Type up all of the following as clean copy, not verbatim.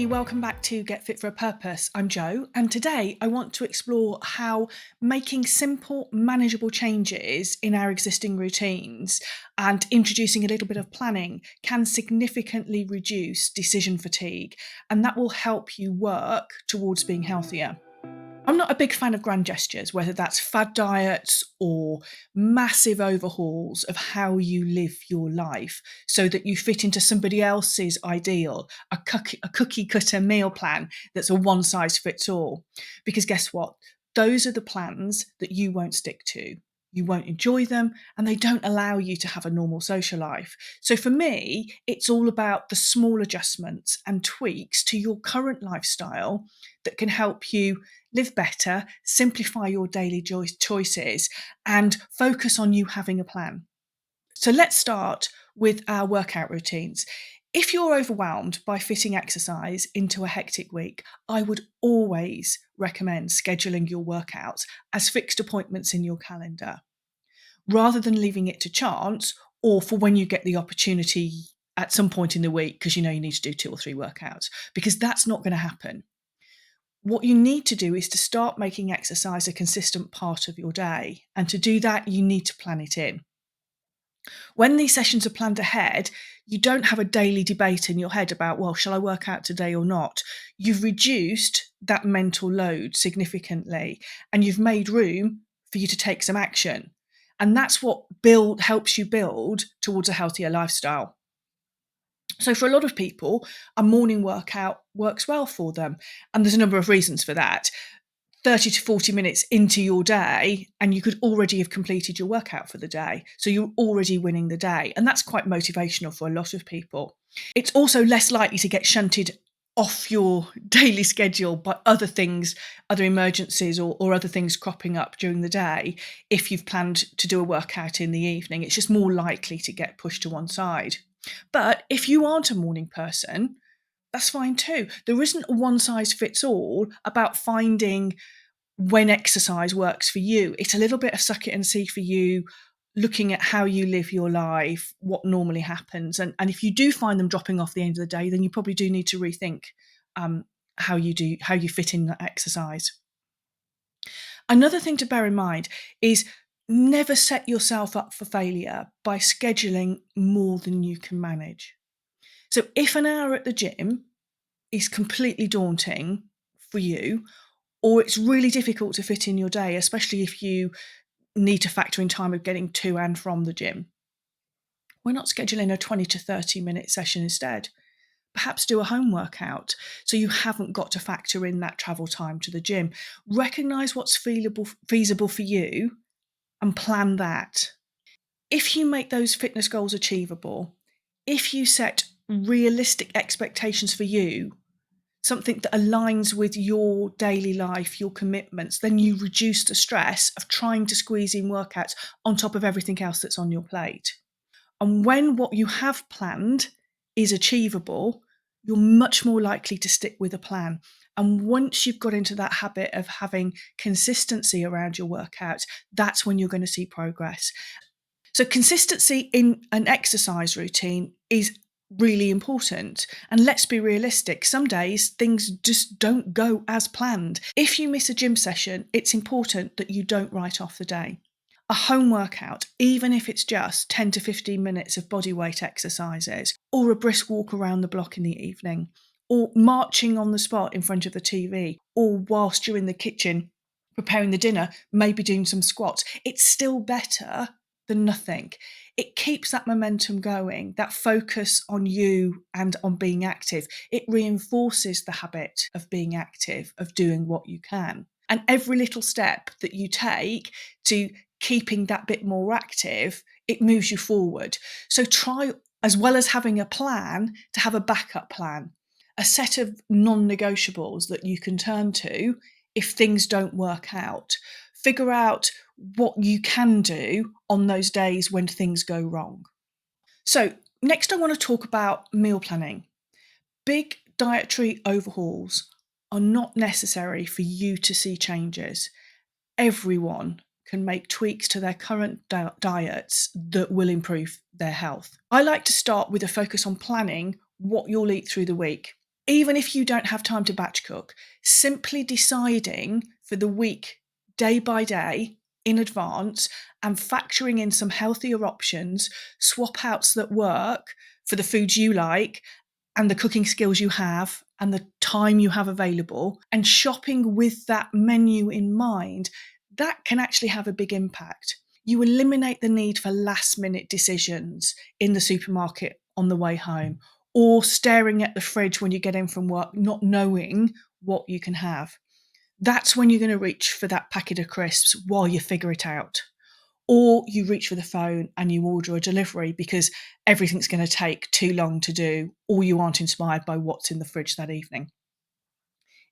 welcome back to Get Fit for a Purpose. I'm Jo, and today I want to explore how making simple, manageable changes in our existing routines and introducing a little bit of planning can significantly reduce decision fatigue, and that will help you work towards being healthier. I'm not a big fan of grand gestures, whether that's fad diets or massive overhauls of how you live your life so that you fit into somebody else's ideal, a cookie cutter meal plan that's a one size fits all. Because guess what? Those are the plans that you won't stick to. You won't enjoy them and they don't allow you to have a normal social life. So for me, it's all about the small adjustments and tweaks to your current lifestyle that can help you live better, simplify your daily choices, and focus on you having a plan. So let's start with our workout routines. If you're overwhelmed by fitting exercise into a hectic week, I would always recommend scheduling your workouts as fixed appointments in your calendar, rather than leaving it to chance or for when you get the opportunity at some point in the week because you know you need to do 2 or 3 workouts, because that's not going to happen. What you need to do is to start making exercise a consistent part of your day. And to do that, you need to plan it in. When these sessions are planned ahead, you don't have a daily debate in your head about, well, shall I work out today or not? You've reduced that mental load significantly and you've made room for you to take some action. And that's what helps you build towards a healthier lifestyle. So for a lot of people, a morning workout works well for them. And there's a number of reasons for that. 30 to 40 minutes into your day, and you could already have completed your workout for the day. So you're already winning the day. And that's quite motivational for a lot of people. It's also less likely to get shunted off your daily schedule by other things, other emergencies or other things cropping up during the day. If you've planned to do a workout in the evening, it's just more likely to get pushed to one side. But if you aren't a morning person, that's fine too. There isn't a one size fits all about finding when exercise works for you. It's a little bit of suck it and see for you, looking at how you live your life, what normally happens. And if you do find them dropping off the end of the day, then you probably do need to rethink how you fit in that exercise. Another thing to bear in mind is never set yourself up for failure by scheduling more than you can manage. So if an hour at the gym is completely daunting for you, or it's really difficult to fit in your day, especially if you need to factor in time of getting to and from the gym, why not scheduling a 20 to 30 minute session instead? Perhaps do a home workout so you haven't got to factor in that travel time to the gym. Recognise what's feasible for you and plan that. If you make those fitness goals achievable, if you set realistic expectations for you, something that aligns with your daily life, your commitments, then you reduce the stress of trying to squeeze in workouts on top of everything else that's on your plate. And when what you have planned is achievable, you're much more likely to stick with a plan. And once you've got into that habit of having consistency around your workouts, that's when you're going to see progress. So consistency in an exercise routine is really important. And let's be realistic, some days things just don't go as planned. If you miss a gym session, it's important that you don't write off the day. A home workout, even if it's just 10 to 15 minutes of bodyweight exercises, or a brisk walk around the block in the evening, or marching on the spot in front of the TV, or whilst you're in the kitchen preparing the dinner, maybe doing some squats, it's still better than nothing. It keeps that momentum going, that focus on you and on being active. It reinforces the habit of being active, of doing what you can. And every little step that you take to keeping that bit more active, it moves you forward. So try, as well as having a plan, to have a backup plan, a set of non-negotiables that you can turn to if things don't work out. Figure out what you can do on those days when things go wrong. So next I want to talk about meal planning. Big dietary overhauls are not necessary for you to see changes. Everyone can make tweaks to their current diets that will improve their health. I like to start with a focus on planning what you'll eat through the week. Even if you don't have time to batch cook, simply deciding for the week, day by day, in advance, and factoring in some healthier options, swap outs that work for the foods you like and the cooking skills you have and the time you have available, and shopping with that menu in mind, that can actually have a big impact. You eliminate the need for last minute decisions in the supermarket on the way home, or staring at the fridge when you get in from work, not knowing what you can have. That's when you're going to reach for that packet of crisps while you figure it out. Or you reach for the phone and you order a delivery because everything's going to take too long to do, or you aren't inspired by what's in the fridge that evening.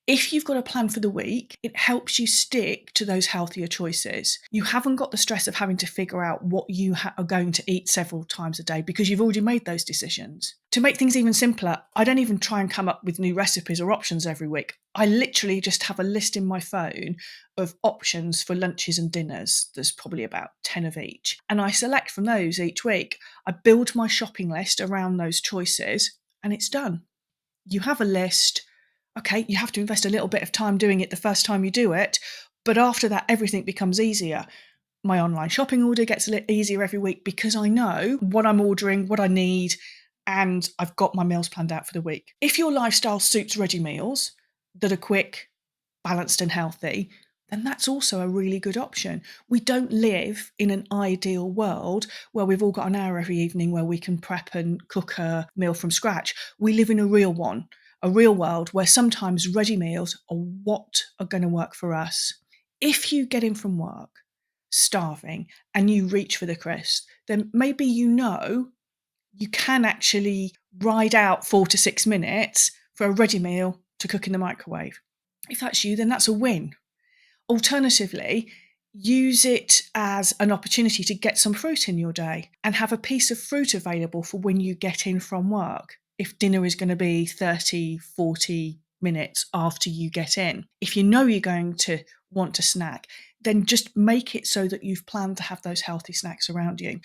If you've got a plan for the week, it helps you stick to those healthier choices. You haven't got the stress of having to figure out what you are going to eat several times a day because you've already made those decisions. To make things even simpler, I don't even try and come up with new recipes or options every week. I literally just have a list in my phone of options for lunches and dinners. There's probably about 10 of each. And I select from those each week. I build my shopping list around those choices and it's done. You have a list. Okay, you have to invest a little bit of time doing it the first time you do it, but after that, everything becomes easier. My online shopping order gets a little easier every week because I know what I'm ordering, what I need, and I've got my meals planned out for the week. If your lifestyle suits ready meals that are quick, balanced, and healthy, then that's also a really good option. We don't live in an ideal world where we've all got an hour every evening where we can prep and cook a meal from scratch. We live in a real one. A real world where sometimes ready meals are what are going to work for us. If you get in from work starving and you reach for the crisps, then maybe you can actually ride out 4 to 6 minutes for a ready meal to cook in the microwave. If that's you, then that's a win. Alternatively, use it as an opportunity to get some fruit in your day and have a piece of fruit available for when you get in from work. If dinner is going to be 30, 40 minutes after you get in, if you know you're going to want to snack, then just make it so that you've planned to have those healthy snacks around you.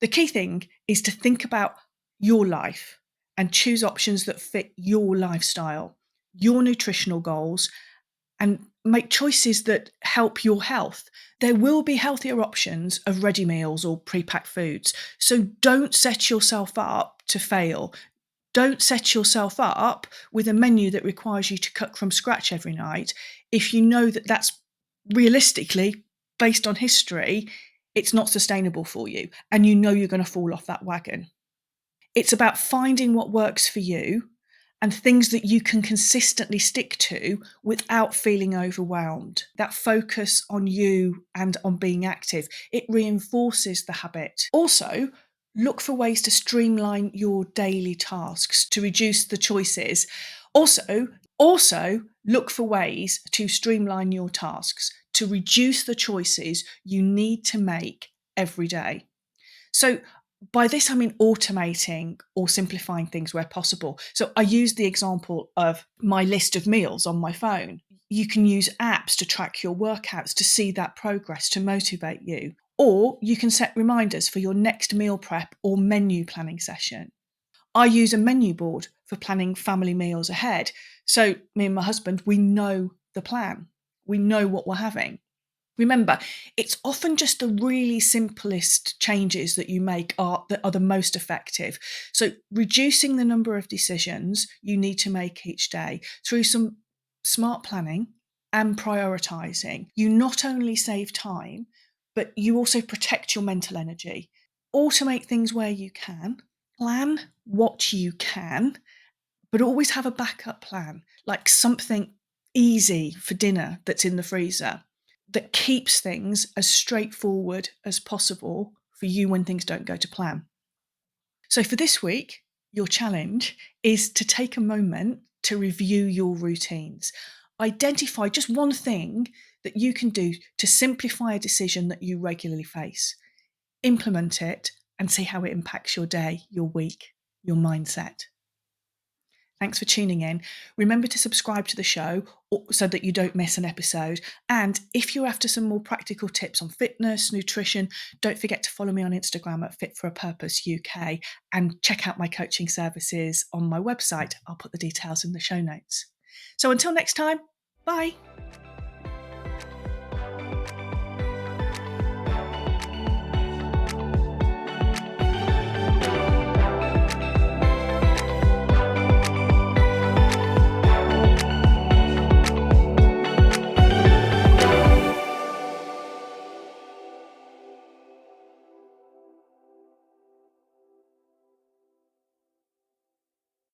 The key thing is to think about your life and choose options that fit your lifestyle, your nutritional goals, and make choices that help your health. There will be healthier options of ready meals or pre-packed foods. So don't set yourself up to fail. Don't set yourself up with a menu that requires you to cook from scratch every night if you know that that's realistically, based on history, it's not sustainable for you and you know you're going to fall off that wagon. It's about finding what works for you and things that you can consistently stick to without feeling overwhelmed. That focus on you and on being active, it reinforces the habit. Also, look for ways to streamline your daily tasks to reduce the choices. Also, look for ways to streamline your tasks to reduce the choices you need to make every day. So by this, I mean automating or simplifying things where possible. So I use the example of my list of meals on my phone. You can use apps to track your workouts to see that progress to motivate you. Or you can set reminders for your next meal prep or menu planning session. I use a menu board for planning family meals ahead. So me and my husband, we know the plan. We know what we're having. Remember, it's often just the really simplest changes that you make that are the most effective. So reducing the number of decisions you need to make each day through some smart planning and prioritizing, you not only save time, but you also protect your mental energy. Automate things where you can, plan what you can, but always have a backup plan, like something easy for dinner that's in the freezer that keeps things as straightforward as possible for you when things don't go to plan. So for this week, your challenge is to take a moment to review your routines. Identify just one thing that you can do to simplify a decision that you regularly face. Implement it and see how it impacts your day, your week, your mindset. Thanks for tuning in. Remember to subscribe to the show so that you don't miss an episode. And if you're after some more practical tips on fitness, nutrition, don't forget to follow me on Instagram at Fit for a Purpose UK and check out my coaching services on my website. I'll put the details in the show notes. So until next time, bye.